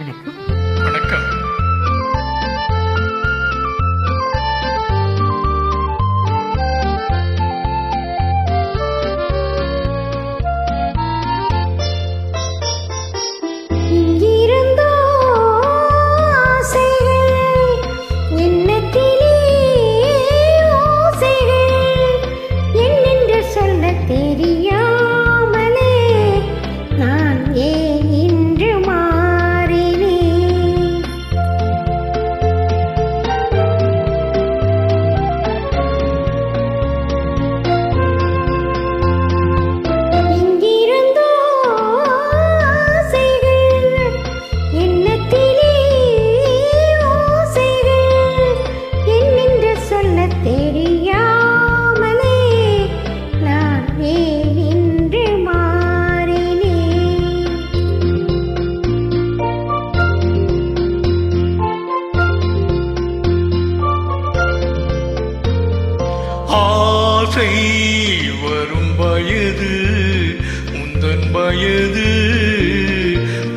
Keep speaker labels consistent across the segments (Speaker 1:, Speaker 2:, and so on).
Speaker 1: வணக்கம்.
Speaker 2: வணக்கம். ஆசை வரும் வயது உந்தன் வயது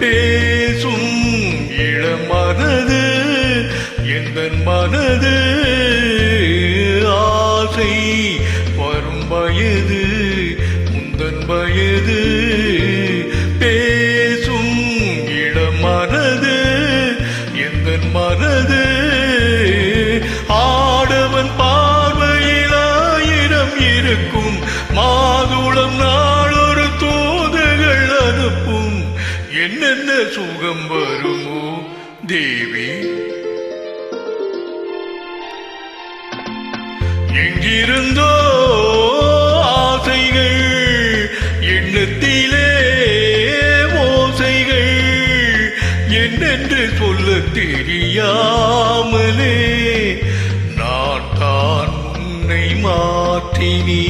Speaker 2: பேசும் இளமனது எந்தன் மனது. ஆசை வரும் வயது உந்தன் வயது பேசும் இளமனது எந்தன் மனது. ஆடவன் இருக்கும் மாதுளம் நாளொரு தூதுகள் அனுப்பும். என்னென்ன சுகம் வருமோ தேவி, எங்கிருந்தோ ஆசைகள் எண்ணத்திலே ஓசைகள் என்னென்று சொல்ல தெரியாமலே நான் தான் மாற்றினே.